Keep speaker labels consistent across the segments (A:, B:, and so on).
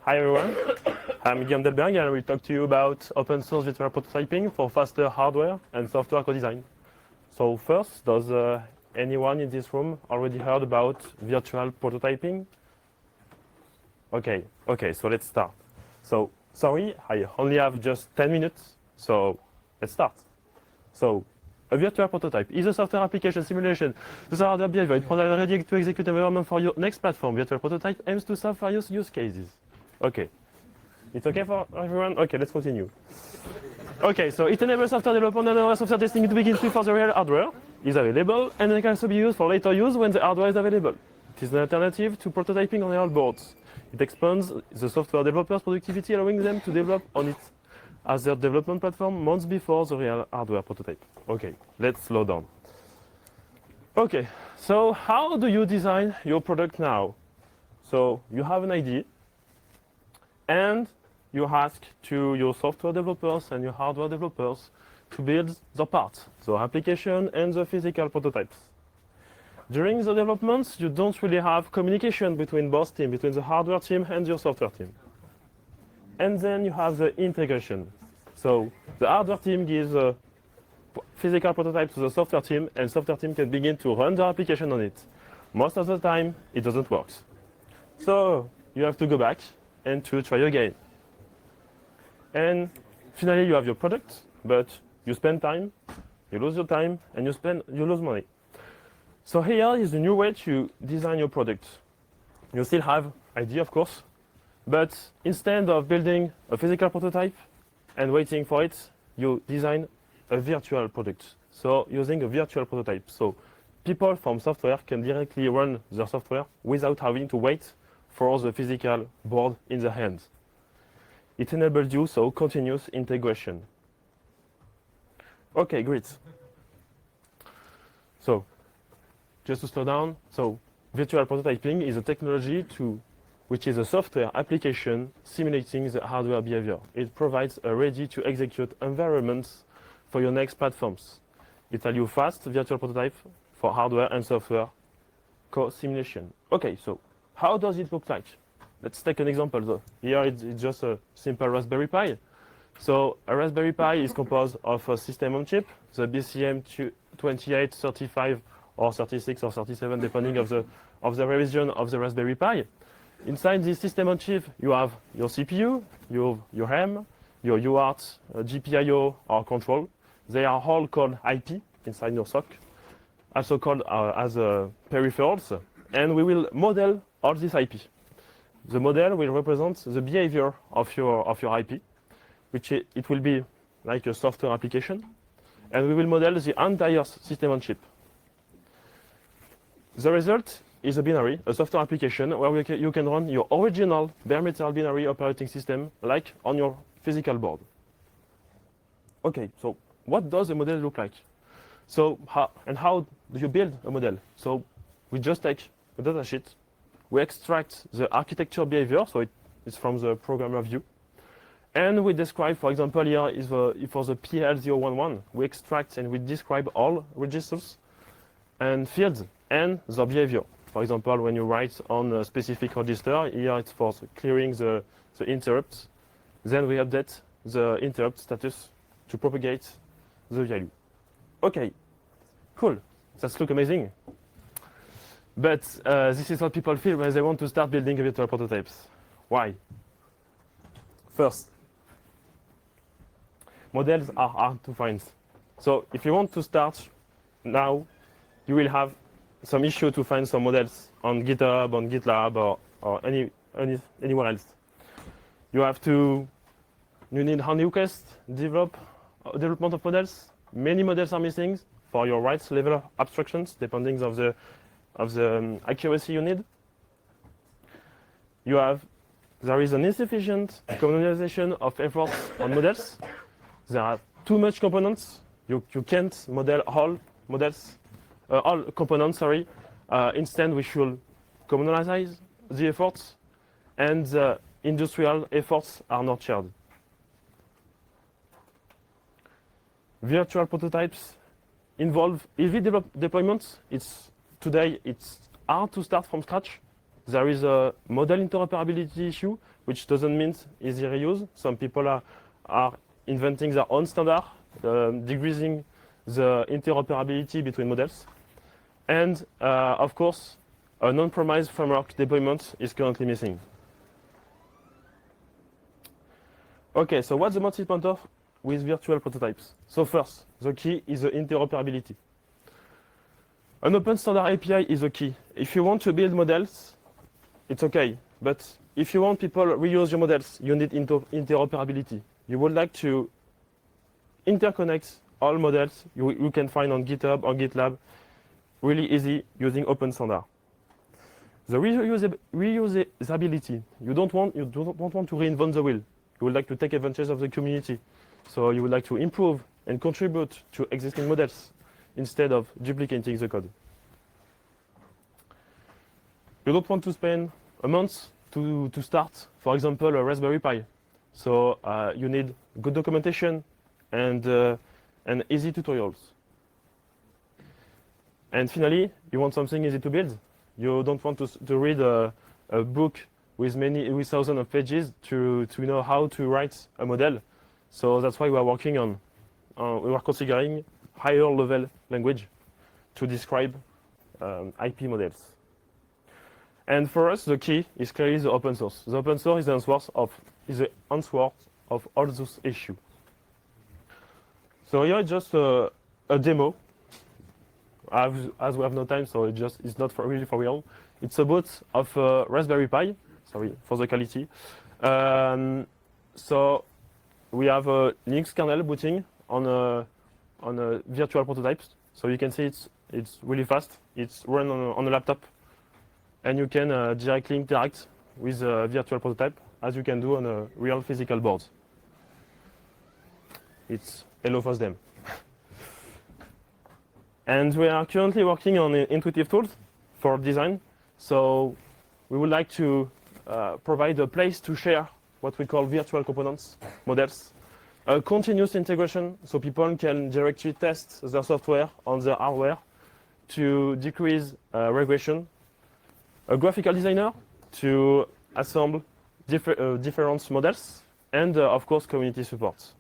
A: Hi everyone, I'm Guillaume Delberg and I will talk to you about open source virtual prototyping for faster hardware and software co-design. So first, does anyone in this room already heard about virtual prototyping? Okay, so let's start. So sorry, I only have just 10 minutes, so let's start. So a virtual prototype is a software application simulation. The hardware behavior, it provides a ready to execute environment for your next platform. Virtual prototype aims to solve various use cases. Okay. It's okay for everyone? Okay, let's continue. Okay, so it enables software development and software testing to begin before the real hardware is available, and it can also be used for later use when the hardware is available. It is an alternative to prototyping on real boards. It expands the software developers' productivity, allowing them to develop on it as their development platform months before the real hardware prototype. Okay, let's slow down. Okay, so how do you design your product now? So you have an idea, and you ask to your software developers and your hardware developers to build the parts, the application and the physical prototypes. During the developments, you don't really have communication between both teams, between the hardware team and your software team. And then you have the integration. So the hardware team gives a physical prototype to the software team, and software team can begin to run the application on it. Most of the time, it doesn't work. So you have to go back and to try again. And finally, you have your product, but you spend time, you lose your time, and you lose money. So here is a new way to design your product. You still have idea, of course, but instead of building a physical prototype and waiting for it, you design a virtual product. So using a virtual prototype. So people from software can directly run their software without having to wait for the physical board in their hands. It enables you so continuous integration. Okay, great. So just to slow down, so virtual prototyping is a technology which is a software application simulating the hardware behavior. It provides a ready-to-execute environment for your next platforms. It allows you fast virtual prototype for hardware and software co-simulation. Okay, so how does it look like? Let's take an example though. Here it's just a simple Raspberry Pi. So a Raspberry Pi is composed of a system on chip, the BCM28, 35, or 36 or 37, depending of the revision of the Raspberry Pi. Inside this system on chip, you have your CPU, your RAM, your UART, GPIO, or control. They are all called IP inside your SOC, also called as peripherals. And we will model all this IP. The model will represent the behavior of your IP, which it will be like a software application. And we will model the entire system on chip. The result is a binary, a software application where you can run your original bare metal binary operating system like on your physical board. Okay, so what does the model look like? So how do you build a model? So we just take a datasheet, we extract the architecture behavior, so it's from the programmer view, and we describe, for example, here is for the PL011, we extract and we describe all registers and fields and the behavior. For example, when you write on a specific register, here it's for clearing the interrupts. Then we update the interrupt status to propagate the value. Okay, cool. That looks amazing. But this is what people feel when they want to start building virtual prototypes. Why? First, models are hard to find. So if you want to start now, you will have some issue to find some models on GitHub, on GitLab, or anywhere else. You need hand request, development of models. Many models are missing for your rights level abstractions, depending of the accuracy you need. There is an insufficient communalization of efforts on models. There are too much components. You can't model all components. Instead, we should communalize the efforts, and the industrial efforts are not shared. Virtual prototypes involve heavy deployments. Today it's hard to start from scratch. there is a model interoperability issue, which doesn't mean easy reuse. Some people are inventing their own standard, decreasing the interoperability between models. And of course, a non-promise framework deployment is currently missing. Okay, so what's the motive pointer with virtual prototypes? So first, the key is the interoperability. An open standard API is the key. If you want to build models, it's okay. But if you want people to reuse your models, you need interoperability. You would like to interconnect all models you can find on GitHub or GitLab really easy using open standard. The reusability. You don't want to reinvent the wheel. You would like to take advantage of the community. So you would like to improve and contribute to existing models instead of duplicating the code. You don't want to spend a month to start, for example, a Raspberry Pi. So you need good documentation and easy tutorials. And finally, you want something easy to build. You don't want to read a book with thousands of pages to know how to write a model. So that's why we are working on, we are considering higher level language to describe IP models. And for us, the key is clearly the open source. The open source is the answer of all those issues. So here is just a demo. As we have no time, so it's not really for real. It's a boot of Raspberry Pi. Sorry for the quality. So we have a Linux kernel booting on a virtual prototypes. So you can see it's really fast. It's run on a laptop, and you can directly interact with a virtual prototype as you can do on a real physical board. It's hello FOSDEM. And we are currently working on intuitive tools for design. So we would like to provide a place to share what we call virtual components models. A continuous integration, so people can directly test their software on their hardware to decrease regression. A graphical designer to assemble different models. And of course, community support.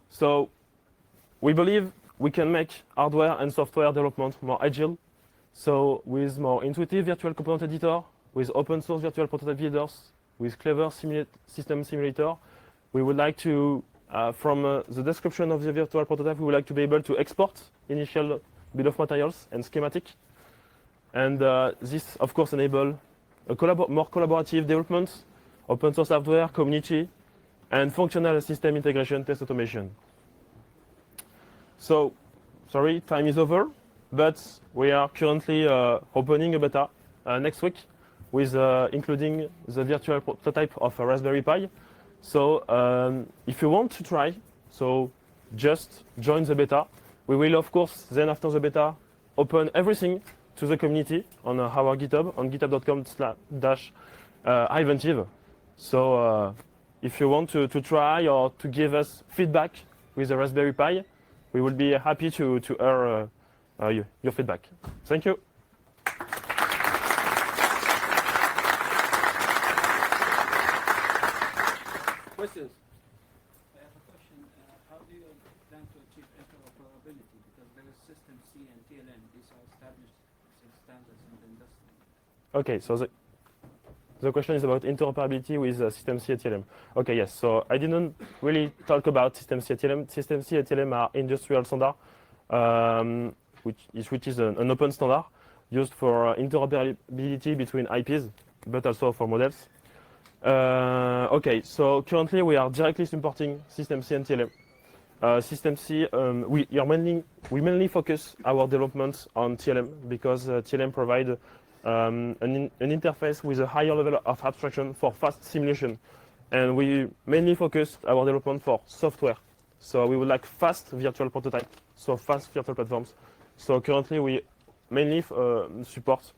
A: So we believe we can make hardware and software development more agile. So with more intuitive virtual component editor, with open source virtual prototype builders, with clever system simulator, we would like to, from the description of the virtual prototype, we would like to be able to export initial bill of materials and schematic. And this, of course, enable a more collaborative development, open source hardware, community, and functional system integration test automation. So, sorry, time is over, but we are currently opening a beta next week with including the virtual prototype of a Raspberry Pi. So if you want to try, so just join the beta. We will, of course, then after the beta, open everything to the community on our GitHub, on github.com/iventive. So if you want to try or to give us feedback with the Raspberry Pi, we will be happy to hear your feedback. Thank you.
B: Questions? I have a question. How do you plan to achieve interoperability? Because there is System C and TLM. These are established standards in the industry.
A: Okay, so the question is about interoperability with System C and TLM. Okay, yes. So I didn't really talk about System C and TLM. System C and TLM are industrial standard, which is an open standard used for interoperability between IPs, but also for models. Okay, so currently we are directly supporting System C and TLM. System C, we mainly focus our development on TLM because TLM provide an interface with a higher level of abstraction for fast simulation. And we mainly focus our development for software. So we would like fast virtual prototype, so fast virtual platforms. So currently we mainly support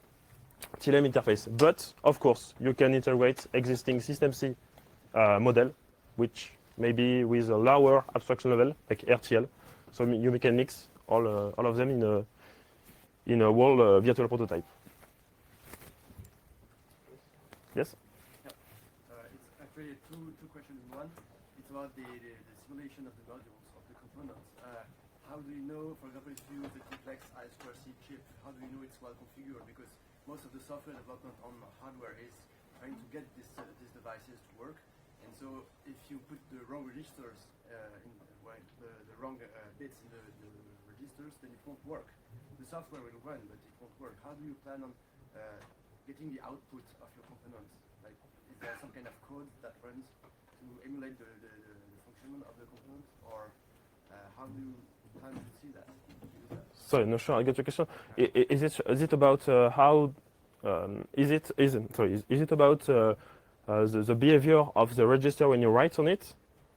A: TLM interface. But of course, you can integrate existing System C model, which maybe with a lower abstraction level, like RTL. So you can mix all of them in a whole virtual prototype. Yes.
C: It's actually two questions in one. It's about the simulation of the modules, of the components. How do you know, for example, if you use the complex I2C chip, how do you know it's well configured? Because most of the software development on hardware is trying to get these devices to work. And so if you put the wrong registers, the wrong bits in the registers, then it won't work. The software will run, but it won't work. How do you plan on getting the output of your components? Like, is there some kind of code that runs to emulate the function of the component, or how do you plan to see that?
A: Sorry, no, sure, I got your question. Is it about how? Is it about the behavior of the register when you write on it?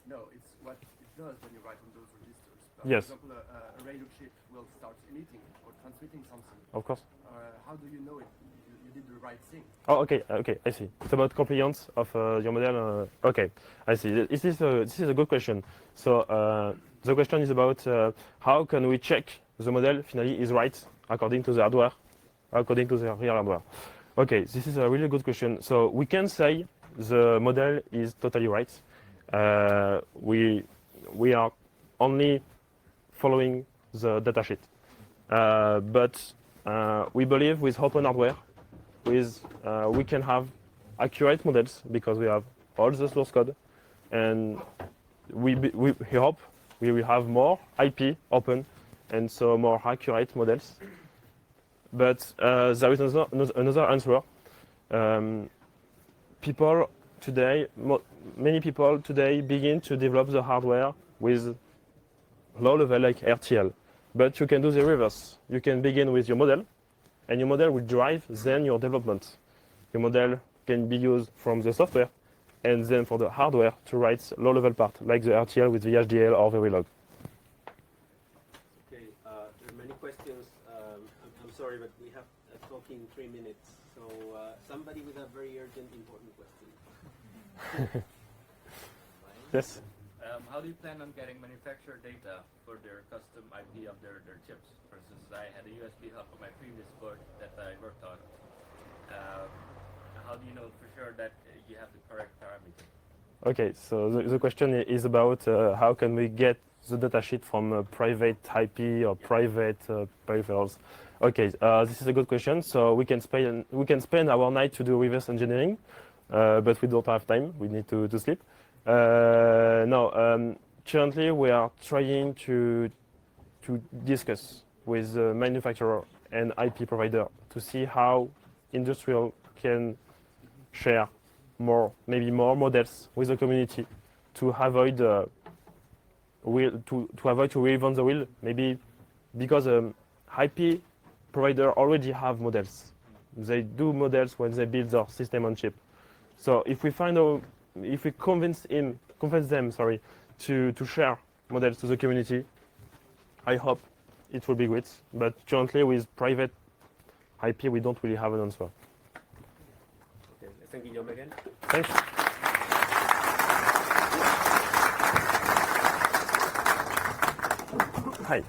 C: No, it's what it does when you write on those registers.
A: Yes.
C: For example, a radio chip will start emitting or transmitting something.
A: Of course.
C: How do you know you did the right thing?
A: Oh, okay, I see. It's about compliance of your model. Okay, I see. This is a good question. So the question is about how can we check the model finally is right according to the hardware, according to the real hardware. Okay, this is a really good question. So we can say the model is totally right. We are only following the datasheet, but we believe with open hardware, we can have accurate models because we have all the source code, and we hope we will have more IP open, and so more accurate models. But there is another answer. Many people today begin to develop the hardware with low level like RTL, but you can do the reverse. You can begin with your model, and your model will drive then your development. Your model can be used from the software and then for the hardware to write low-level part, like the RTL with VHDL or Verilog.
D: Okay, there are many questions. I'm sorry, but we have a talk in 3 minutes. So somebody with a very urgent, important question.
A: Yes?
E: How do you plan on getting manufacturer data for their custom IP of their chips? For instance, I had a USB hub on my previous board that I worked on. How do you know for sure that you have the correct parameter?
A: Okay, so the question is about how can we get the datasheet from a private IP or private peripherals. Okay, this is a good question. So we can spend our night to do reverse engineering, but we don't have time. We need to sleep. Currently we are trying to discuss with the manufacturer and IP provider to see how industrial can share maybe more models with the community to avoid to reinvent the wheel. Maybe because IP provider already have models. They do models when they build their system on chip. So if we convince them, to share models to the community, I hope it will be great. But currently with private IP, we don't really have an answer.
D: Okay, thank you, Guillaume, again.
A: Thanks. Hi.